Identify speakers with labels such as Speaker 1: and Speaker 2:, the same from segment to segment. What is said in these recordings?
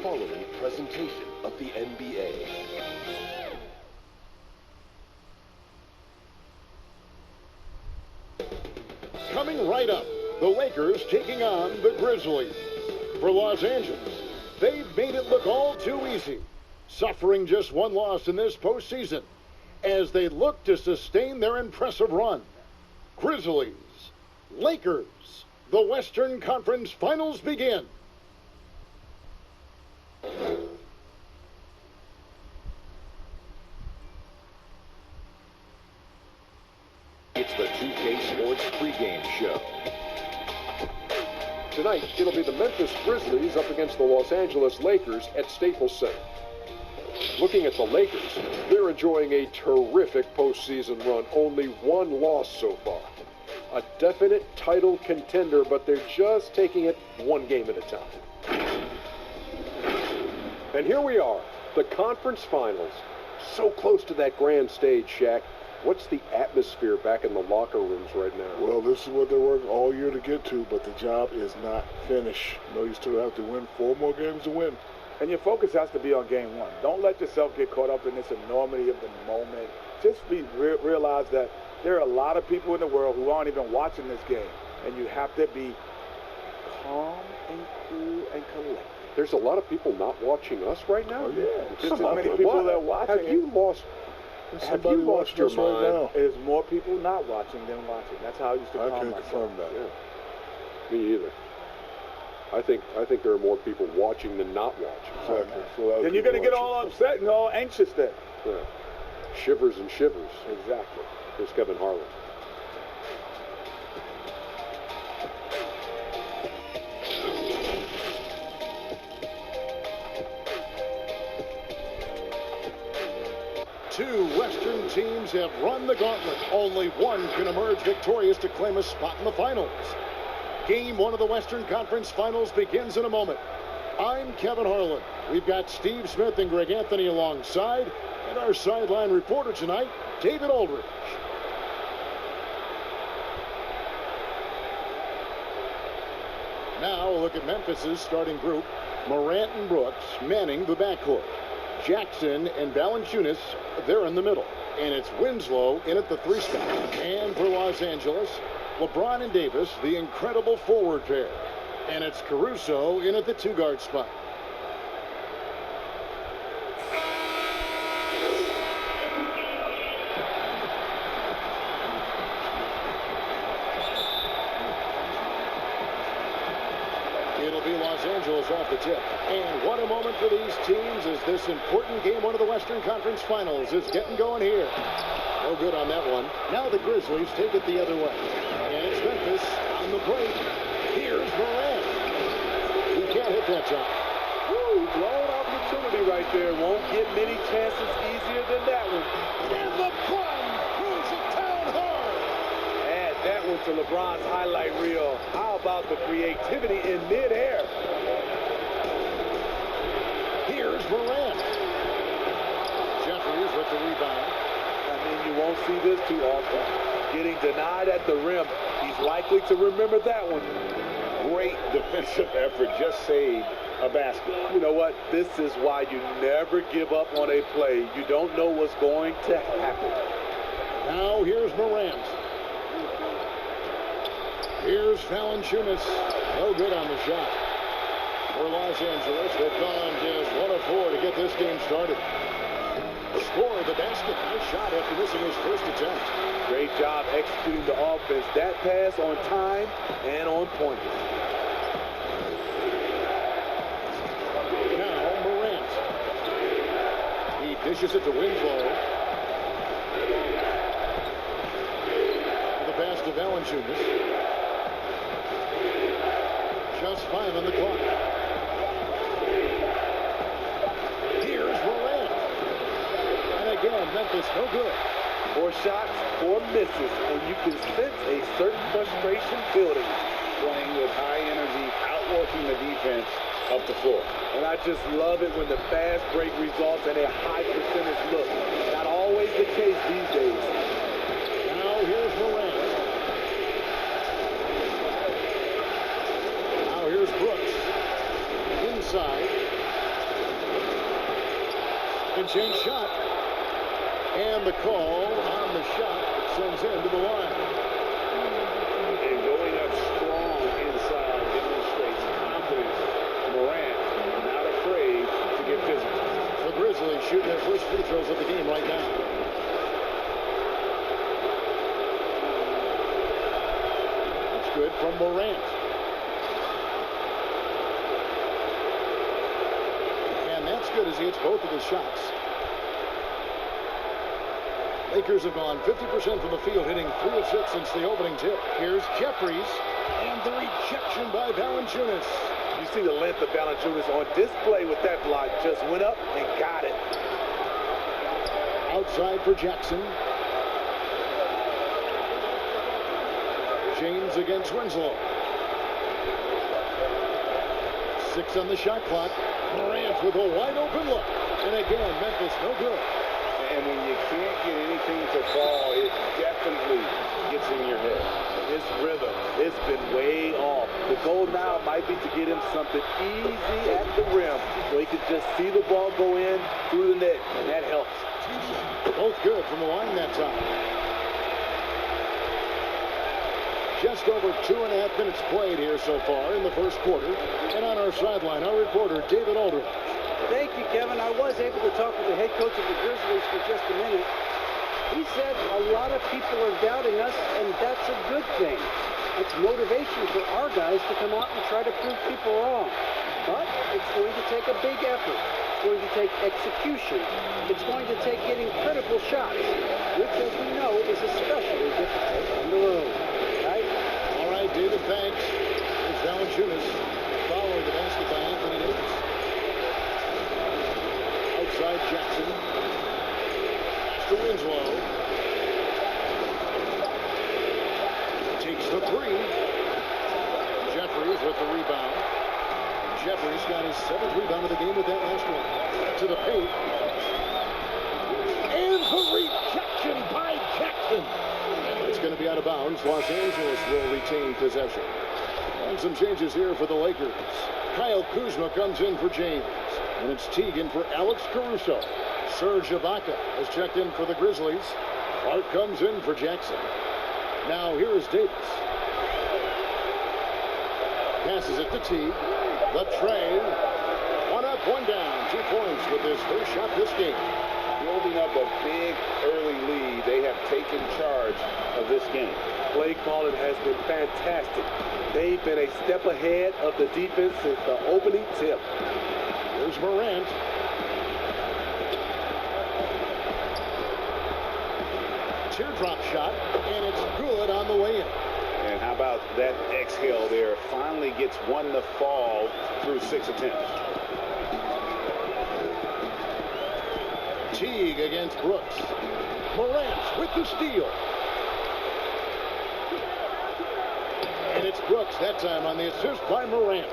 Speaker 1: following presentation of the NBA.
Speaker 2: Coming right up, the Lakers taking on the Grizzlies. For Los Angeles, they've made it look all too easy, suffering just one loss in this postseason as they look to sustain their impressive run. Grizzlies, Lakers, the Western Conference Finals begin.
Speaker 1: It's the 2K Sports pregame show.
Speaker 3: Tonight, it'll be the Memphis Grizzlies up against the Los Angeles Lakers at Staples Center. Looking at the Lakers, they're enjoying a terrific postseason run. Only one loss so far. A definite title contender, but they're just taking it one game at a time. And here we are, the conference finals. So close to that grand stage, Shaq. What's the atmosphere back in the locker rooms right now?
Speaker 4: Well, this is what they're working all year to get to, but the job is not finished. You still have to win 4 more games to win.
Speaker 5: And your focus has to be on game one. Don't let yourself get caught up in this enormity of the moment. Just realize that there are a lot of people in the world who aren't even watching this game. And you have to be calm and cool and collected.
Speaker 3: There's a lot of people not watching us right now?
Speaker 5: Oh, yeah. Just as many people that are watching.
Speaker 3: Have you lost your mind?
Speaker 4: Right now.
Speaker 5: There's more people not watching than watching. That's how I used to calm myself.
Speaker 4: I can confirm that.
Speaker 3: Yeah. Me either. I think there are more people watching than not watching.
Speaker 4: Exactly. So
Speaker 5: then you're going to get all upset and all anxious then.
Speaker 3: Yeah. Shivers and shivers.
Speaker 5: Exactly.
Speaker 3: Here's Kevin Harlan.
Speaker 2: Two Western teams have run the gauntlet. Only one can emerge victorious to claim a spot in the finals. Game 1 of the Western Conference Finals begins in a moment. I'm Kevin Harlan. We've got Steve Smith and Greg Anthony alongside, and our sideline reporter tonight, David Aldridge. Now a look at Memphis's starting group. Morant and Brooks manning the backcourt. Jackson and Valanciunas, they're in the middle. And it's Winslow in at the 3 spot. And for Los Angeles, LeBron and Davis, the incredible forward pair. And it's Caruso in at the 2-guard spot. It'll be Los Angeles off the tip. And what a moment for these teams as this important game 1 of the Western Conference Finals is getting going here. No good on that one. Now the Grizzlies take it the other way. And it's Memphis on the break. Here's Morant. He can't hit that shot.
Speaker 5: Woo, blown opportunity right there. Won't get many chances easier than that one.
Speaker 2: And LeBron throws it down hard.
Speaker 5: Add that one to LeBron's highlight reel. How about the creativity in midair?
Speaker 2: Here's Morant. Jeffries with the rebound.
Speaker 5: You won't see this too often. Getting denied at the rim. He's likely to remember that one.
Speaker 6: Great defensive effort. Just saved a basket.
Speaker 5: You know what? This is why you never give up on a play. You don't know what's going to happen.
Speaker 2: Now here's Morant. Here's Valanciunas. No good on the shot. For Los Angeles, they've gone just 1 of 4 to get this game started. Score the basket. Nice shot after missing his first attempt.
Speaker 5: Great job executing the offense. That pass on time and on point.
Speaker 2: Now Morant. He dishes it to Winslow. The pass to Valanciunas. Just 5 on the clock. Again, Memphis no good.
Speaker 5: 4 shots, 4 misses, and you can sense a certain frustration building.
Speaker 6: Playing with high energy, outworking the defense up the floor.
Speaker 5: And I just love it when the fast break results in a high percentage look. Not always the case these days.
Speaker 2: Now here's Morant. Now here's Brooks. Inside. Second chance shot. And the call on the shot that sends him to the line.
Speaker 6: And going up strong inside demonstrates confidence. Morant not afraid to get physical.
Speaker 2: The Grizzlies shooting their first free throws of the game right now. That's good from Morant. And that's good as he hits both of his shots. Lakers have gone 50% from the field, hitting 3 of 6 since the opening tip. Here's Jeffries, and the rejection by Valanciunas.
Speaker 5: You see the length of Valanciunas on display with that block. Just went up and got it.
Speaker 2: Outside for Jackson. James against Winslow. 6 on the shot clock. Morant with a wide open look. And again, Memphis no good.
Speaker 6: And when you can't get anything to fall, it definitely gets in your head.
Speaker 5: His rhythm has been way off. The goal now might be to get him something easy at the rim so he can just see the ball go in through the net, and that helps.
Speaker 2: Both good from the line that time. Just over 2.5 minutes played here so far in the first quarter. And on our sideline, our reporter, David Aldridge.
Speaker 7: Thank you, Kevin. I was able to talk with the head coach of the Grizzlies for just a minute. He said a lot of people are doubting us, and that's a good thing. It's motivation for our guys to come out and try to prove people wrong. But it's going to take a big effort. It's going to take execution. It's going to take getting critical shots, which, as we know, is especially difficult on the road. Right?
Speaker 2: All right, David, thanks. Here's Valanciunas following the basket by Anthony Davis. Outside Jackson. To Winslow. Takes the 3. Jeffries with the rebound. Jeffries got his 7th rebound of the game with that last one. To the paint. And the rejection by Jackson. It's going to be out of bounds. Los Angeles will retain possession. And some changes here for the Lakers. Kyle Kuzma comes in for James. And it's Teagan for Alex Caruso. Serge Ibaka has checked in for the Grizzlies. Clark comes in for Jackson. Now here is Davis. Passes it to Teague. The tray. 1 up, 1 down. 2 points with his first shot this game.
Speaker 6: Building up a big early lead, they have taken charge of this game.
Speaker 5: Play calling has been fantastic. They've been a step ahead of the defense since the opening tip.
Speaker 2: Here's Morant. Teardrop shot, and it's good on the way in.
Speaker 6: And how about that exhale there? Finally gets one to fall through 6 attempts.
Speaker 2: Teague against Brooks. Morant with the steal. And it's Brooks that time on the assist by Morant.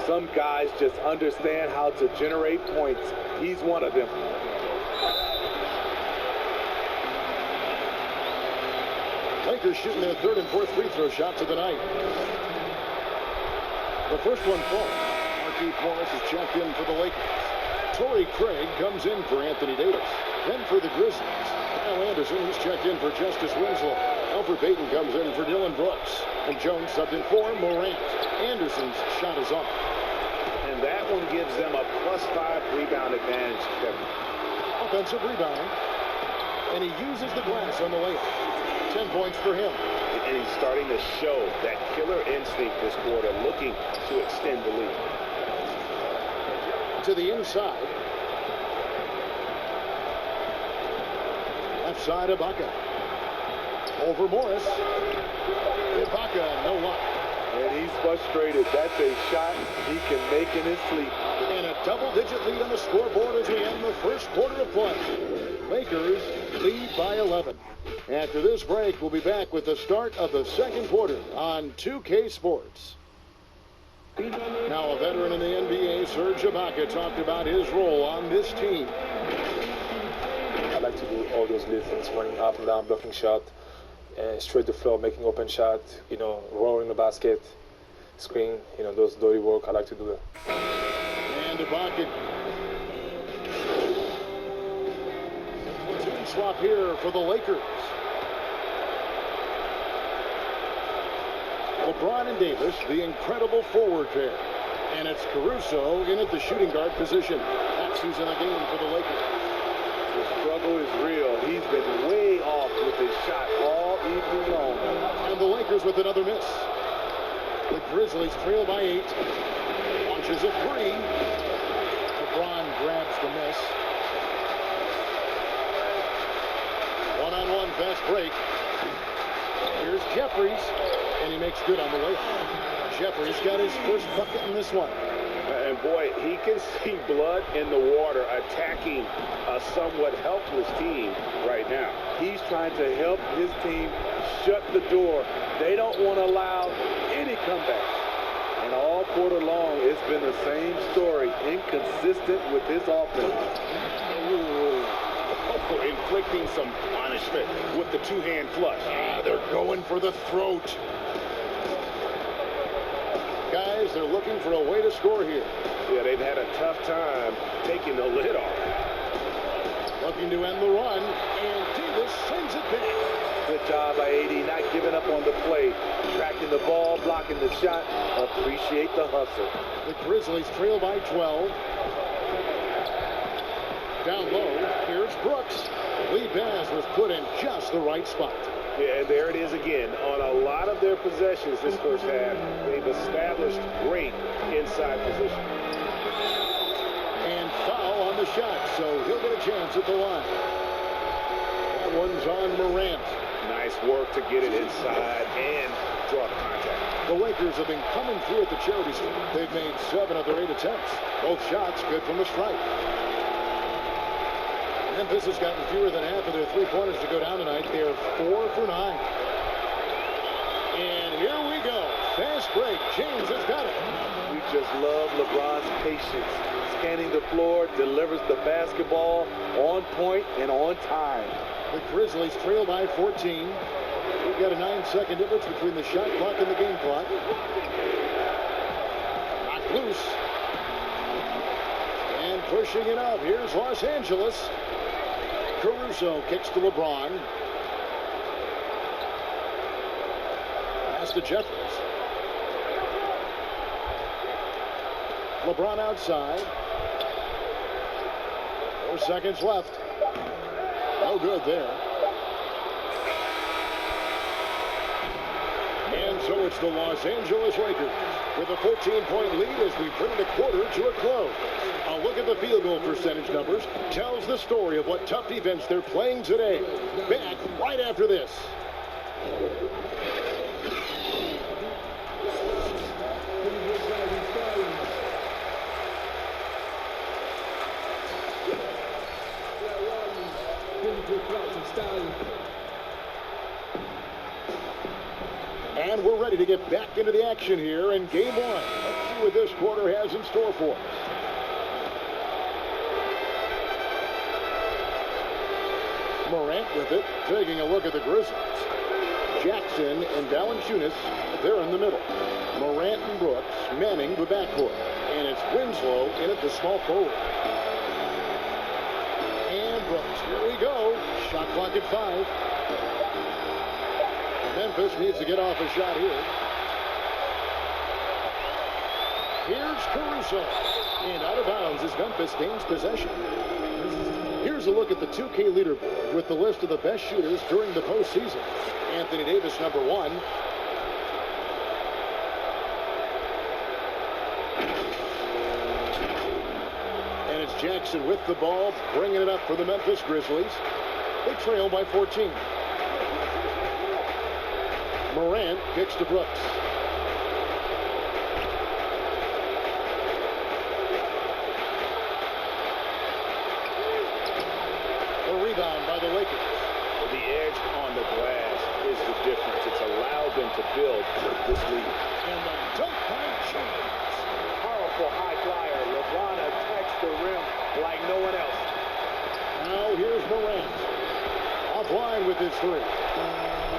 Speaker 5: Some guys just understand how to generate points. He's one of them.
Speaker 2: Lakers shooting their 3rd and 4th free throw shots of the night. The first one falls. Markieff Morris is checked in for the Lakers. Torrey Craig comes in for Anthony Davis. Then for the Grizzlies, Kyle Anderson is checked in for Justice Winslow. Alfred Payton comes in for Dylan Brooks. And Jones subbed in for Morant. Anderson's shot is off.
Speaker 6: And that one gives them a +5 rebound advantage, Kevin.
Speaker 2: Offensive rebound. And he uses the glass on the layup. 10 points for him.
Speaker 6: And he's starting to show that killer instinct this quarter, looking to extend the lead.
Speaker 2: To the inside. Left side, Ibaka. Over Morris. Ibaka, no luck.
Speaker 5: And he's frustrated. That's a shot he can make in his sleep.
Speaker 2: And a double-digit lead on the scoreboard as we end the first quarter of play. Lakers lead by 11. After this break, we'll be back with the start of the second quarter on 2K Sports. Now a veteran in the NBA, Serge Ibaka, talked about his role on this team.
Speaker 8: I like to do all those little things, running up and down, blocking shot, straight to the floor, making open shot, rolling the basket, screen, those dirty work. I like to do that.
Speaker 2: And Ibaka swap here for the Lakers. LeBron and Davis, the incredible forward pair. And it's Caruso in at the shooting guard position. That's who's in the game for the Lakers.
Speaker 5: The struggle is real. He's been way off with his shot all evening long.
Speaker 2: And the Lakers with another miss. The Grizzlies trail by 8. Launches a 3. LeBron grabs the miss. One-on-one fast break. Here's Jeffries, and he makes good on the layup. Jeffries got his first bucket in this one.
Speaker 6: And boy, he can see blood in the water attacking a somewhat helpless team right now.
Speaker 5: He's trying to help his team shut the door. They don't want to allow any comeback. And all quarter long, it's been the same story, inconsistent with his offense.
Speaker 6: Inflicting some punishment with the two-hand flush.
Speaker 2: They're going for the throat. Guys, they're looking for a way to score here.
Speaker 6: Yeah, they've had a tough time taking the lid off.
Speaker 2: Looking to end the run, and Davis sends it back.
Speaker 5: Good job by AD, not giving up on the play. Tracking the ball, blocking the shot. Appreciate the hustle.
Speaker 2: The Grizzlies trail by 12. Down low, here's Brooks. Lead pass was put in just the right spot.
Speaker 6: Yeah, and there it is again. On a lot of their possessions this first half, they've established great inside position.
Speaker 2: And foul on the shot, so he'll get a chance at the line. That one's on Morant.
Speaker 6: Nice work to get it inside and draw the contact.
Speaker 2: The Lakers have been coming through at the charity stripe. They've made 7 of their 8 attempts. Both shots good from the stripe. Memphis has gotten fewer than half of their three-pointers to go down tonight. They're 4 for 9. And here we go. Fast break. James has got it.
Speaker 5: We just love LeBron's patience. Scanning the floor, delivers the basketball on point and on time.
Speaker 2: The Grizzlies trail by 14. We've got a 9-second difference between the shot clock and the game clock. Knocked loose. And pushing it up. Here's Los Angeles. Caruso kicks to LeBron. Pass to Jeffries. LeBron outside. 4 seconds left. No good there. And so it's the Los Angeles Lakers with a 14-point lead as we bring the quarter to a close. A look at the field goal percentage numbers tells the story of what tough defense they're playing today. Back right after this. And we're ready to get back into the action here in game 1. Let's see what this quarter has in store for us. Morant with it, taking a look at the Grizzlies. Jackson and Valanciunas, they're in the middle. Morant and Brooks manning the backcourt. And it's Winslow in at the small forward. And Brooks, here we go. Shot clock at 5. Memphis needs to get off a shot here. Here's Caruso. And out of bounds as Memphis gains possession. Here's a look at the 2K leaderboard with the list of the best shooters during the postseason. Anthony Davis, number 1. And it's Jackson with the ball, bringing it up for the Memphis Grizzlies. They trail by 14. Morant kicks to Brooks. A rebound by the Lakers.
Speaker 6: The edge on the glass is the difference. It's allowed them to build this lead.
Speaker 2: And the dunk by James.
Speaker 5: Powerful high flyer. LeBron attacks the rim like no one else.
Speaker 2: Now here's Morant. Offline with his 3.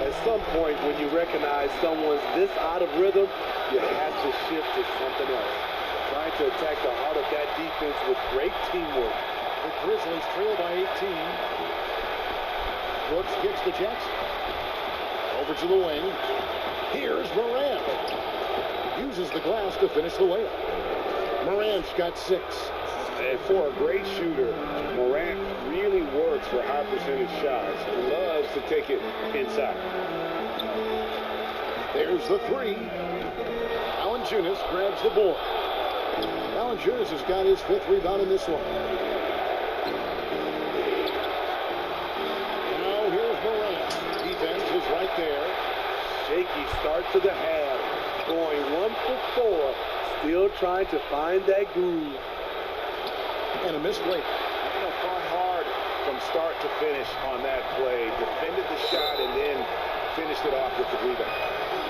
Speaker 5: At some point, when you recognize someone's this out of rhythm, you have to shift to something else. Trying to attack the heart of that defense with great teamwork.
Speaker 2: The Grizzlies trail by 18. Brooks kicks to Jackson. Over to the wing. Here's Morant. Uses the glass to finish the layup. Morant's got 6.
Speaker 6: And for a great shooter, Morant really works for high percentage shots. Loves to take it inside.
Speaker 2: There's the 3. Valanciunas grabs the board. Valanciunas has got his 5th rebound in this one. Now here's Morant. Defense is right there.
Speaker 9: Shaky start to the half. Going 1 for 4. Still trying to find that groove.
Speaker 2: And a missed layup.
Speaker 6: Fought hard from start to finish on that play. Defended the shot and then finished it off with the rebound.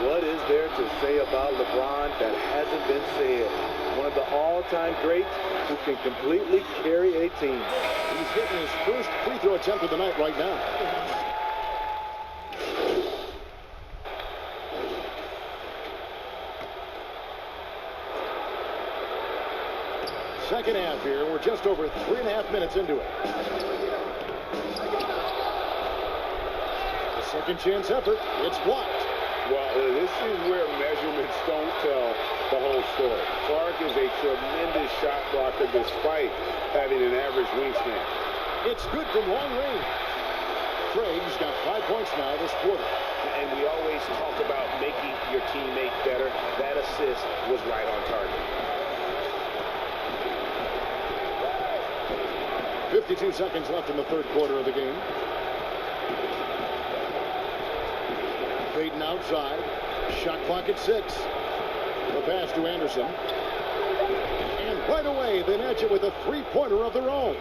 Speaker 9: What is there to say about LeBron that hasn't been said? One of the all-time greats who can completely carry a team.
Speaker 2: He's hitting his first free throw attempt of the night right now. Second half here. We're just over 3.5 minutes into it. The second chance effort. It's blocked.
Speaker 6: Well, this is where measurements don't tell the whole story. Clark is a tremendous shot blocker despite having an average wingspan.
Speaker 2: It's good from long range. Craig's got 5 points now this quarter.
Speaker 6: And we always talk about making your teammate better. That assist was right on target.
Speaker 2: 52 seconds left in the third quarter of the game. Fading outside. Shot clock at 6. The pass to Anderson. And right away, they match it with a three-pointer of their own.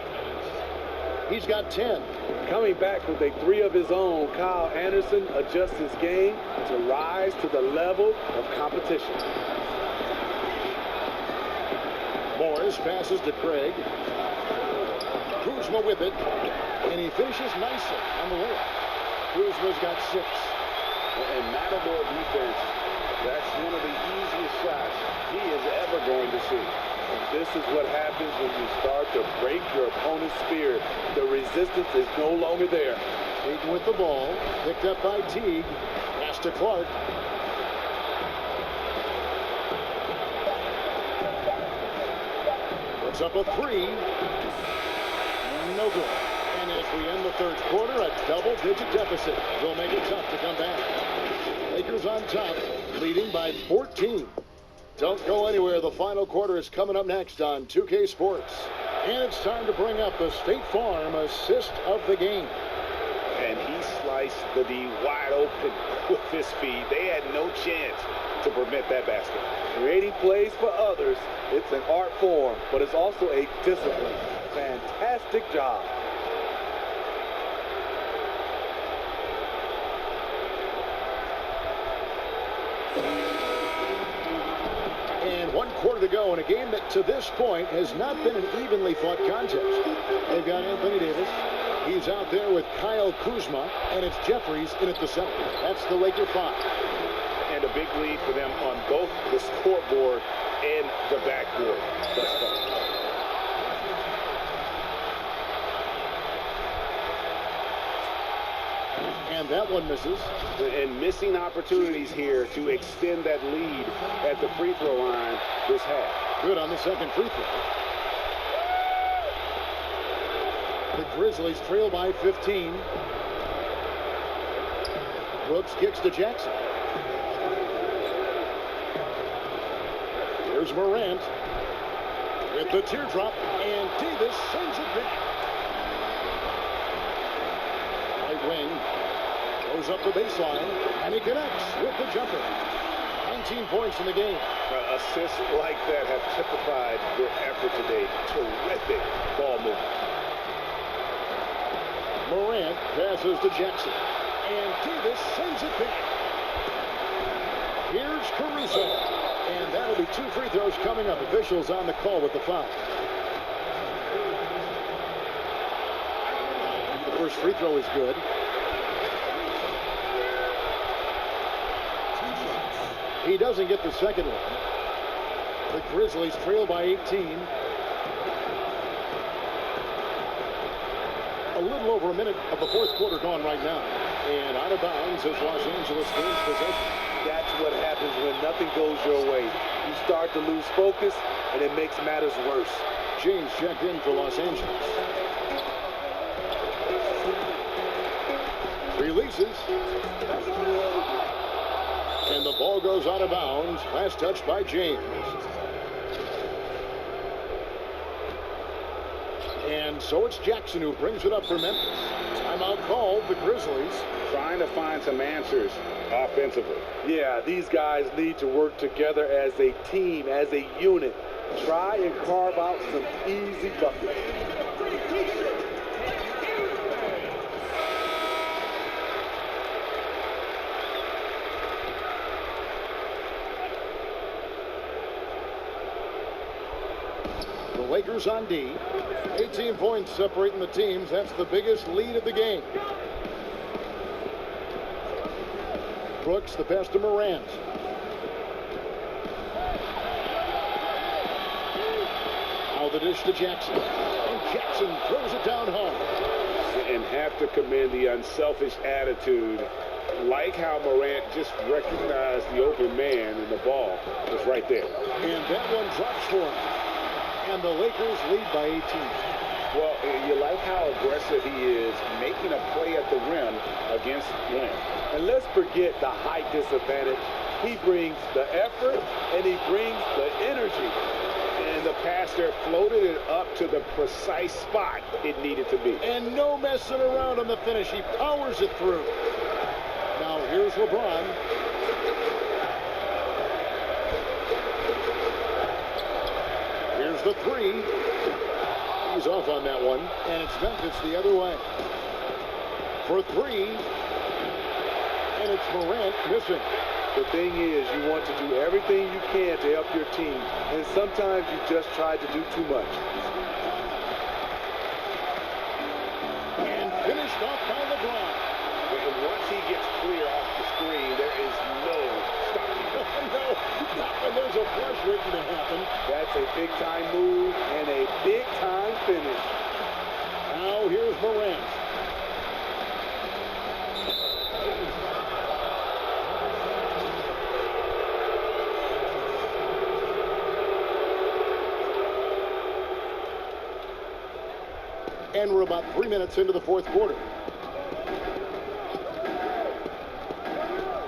Speaker 2: He's got 10.
Speaker 9: Coming back with a 3 of his own, Kyle Anderson adjusts his game to rise to the level of competition.
Speaker 2: Morris passes to Craig. Kuzma with it. And he finishes nicely on the layup. Kuzma's got 6.
Speaker 6: And Matador defense, that's one of the easiest shots he is ever going to see.
Speaker 9: And this is what happens when you start to break your opponent's spirit. The resistance is no longer there.
Speaker 2: Teague with the ball. Picked up by Teague. Pass to Clark. Puts up a 3. No good. And as we end the third quarter, a double-digit deficit will make it tough to come back. Lakers on top, leading by 14. Don't go anywhere. The final quarter is coming up next on 2K Sports. And it's time to bring up the State Farm assist of the game.
Speaker 6: And he sliced the D wide open with his speed. They had no chance to prevent that basket.
Speaker 9: Creating plays for others, it's an art form, but it's also a discipline. Fantastic job.
Speaker 2: And 1 quarter to go in a game that to this point has not been an evenly fought contest. They've got Anthony Davis. He's out there with Kyle Kuzma, and it's Jeffries in at the center. That's the Laker 5.
Speaker 6: And a big lead for them on both the scoreboard and the backboard thus far.
Speaker 2: And that one misses.
Speaker 6: And missing opportunities here to extend that lead at the free throw line this half.
Speaker 2: Good on the second free throw. The Grizzlies trail by 15. Brooks kicks to Jackson. Here's Morant with the teardrop, and Davis sends it back. Right wing goes up the baseline, and he connects with the jumper. 19 points in the game.
Speaker 6: Assists like that have typified their effort today. Terrific ball movement.
Speaker 2: Morant passes to Jackson, and Davis sends it back. Here's Caruso, and that'll be 2 free throws coming up. Officials on the call with the foul. The first free throw is good. He doesn't get the second one. The Grizzlies trail by 18. A little over a minute of the fourth quarter gone right now. And out of bounds as Los Angeles gains possession.
Speaker 9: That's what happens when nothing goes your way. You start to lose focus, and it makes matters worse.
Speaker 2: James checked in for Los Angeles. Releases. And the ball goes out of bounds. Last touch by James. And so it's Jackson who brings it up for Memphis. Timeout called, the Grizzlies.
Speaker 6: Trying to find some answers offensively.
Speaker 9: Yeah, these guys need to work together as a team, as a unit. Try and carve out some easy buckets.
Speaker 2: The Lakers on D. 18 points separating the teams. That's the biggest lead of the game. Brooks, the pass to Morant. Now the dish to Jackson. And Jackson throws it down home.
Speaker 6: And have to commend the unselfish attitude. Like how Morant just recognized the open man, and the ball was right there.
Speaker 2: And that one drops for him. And the Lakers lead by 18.
Speaker 6: Well, you like how aggressive he is making a play at the rim against Glenn.
Speaker 9: And let's forget the height disadvantage. He brings the effort, and he brings the energy.
Speaker 6: And the pass there floated it up to the precise spot it needed to be.
Speaker 2: And no messing around on the finish. He powers it through. Now here's LeBron. Here's the three. He's off on that one. And it's Memphis the other way. For three. And it's Morant missing.
Speaker 9: The thing is, you want to do everything you can to help your team. And sometimes you just try to do too much.
Speaker 2: And finished off by LeBron.
Speaker 6: And once he gets clear off the screen, there is no stopping.
Speaker 2: No, not when there's a flush waiting to happen.
Speaker 9: That's a big-time move and a big-time finish.
Speaker 2: Now here's Morant. And we're about 3 minutes into the fourth quarter.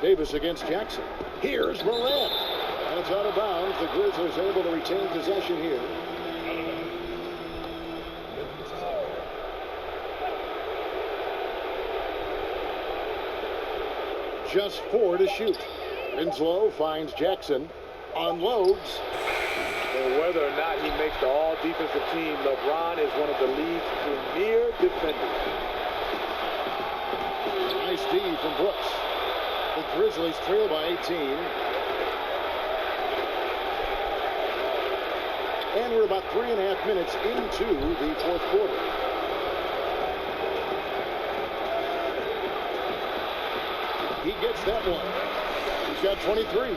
Speaker 2: Davis against Jackson. Here's Morant. And it's out of bounds. The Grizzlies able to retain possession here. Just 4 to shoot. Winslow finds Jackson. Unloads.
Speaker 9: And whether or not he makes the all-defensive team, LeBron is one of the league's premier defenders.
Speaker 2: Nice D from Brooks. The Grizzlies trail by 18. And we're about 3.5 minutes into the fourth quarter. He gets that one. He's got 23.
Speaker 6: And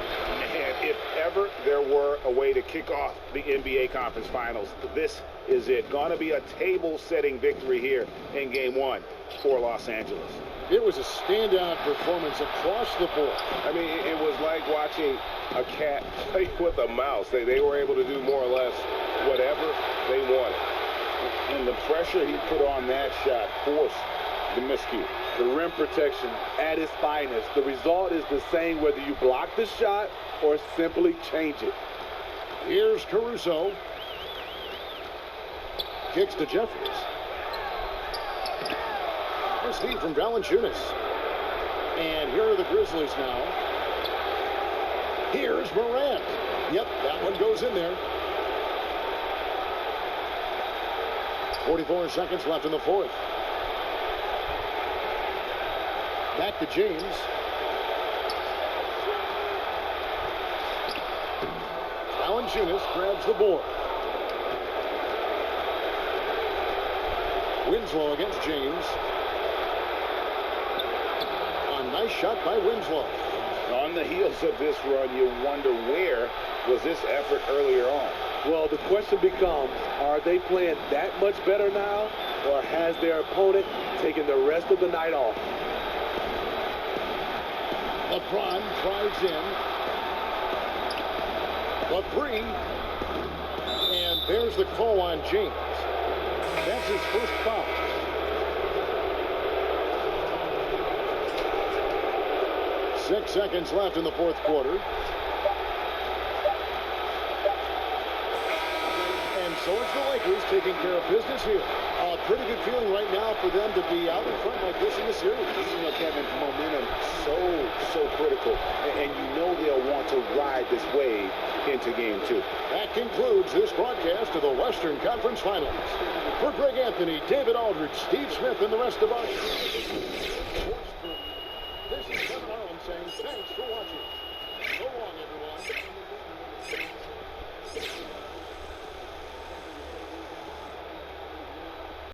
Speaker 6: if ever there were a way to kick off the NBA Conference Finals, this is it. Going to be a table-setting victory here in Game 1 for Los Angeles.
Speaker 2: It was a standout performance across the board.
Speaker 6: I mean, it was like watching a cat play with a mouse. They were able to do more or less whatever they wanted. And the pressure he put on that shot forced the miscue.
Speaker 9: The rim protection at its finest. The result is the same whether you block the shot or simply change it.
Speaker 2: Here's Caruso. Kicks to Jeffries. Nice feed from Valanciunas. And here are the Grizzlies now. Here's Morant. Yep, that one goes in there. 44 seconds left in the fourth. Back to James. Valanciunas grabs the board. Winslow against James. A nice shot by Winslow.
Speaker 6: On the heels of this run, you wonder where was this effort earlier on?
Speaker 9: Well, the question becomes, are they playing that much better now? or has their opponent taken the rest of the night off?
Speaker 2: LeBron drives in. The three. And there's the call on James. That's his first foul. Six seconds left in the fourth quarter. And so it's the Lakers taking care of business here. A pretty good feeling right now for them to be out in front like this in the series.
Speaker 6: You know, Kevin, momentum so critical. And you know they'll want to ride this wave into game 2.
Speaker 2: That concludes this broadcast of the Western Conference Finals. For Greg Anthony, David Aldridge, Steve Smith, and the rest of us, this is Kevin Harlan saying thanks for watching. So long, everyone.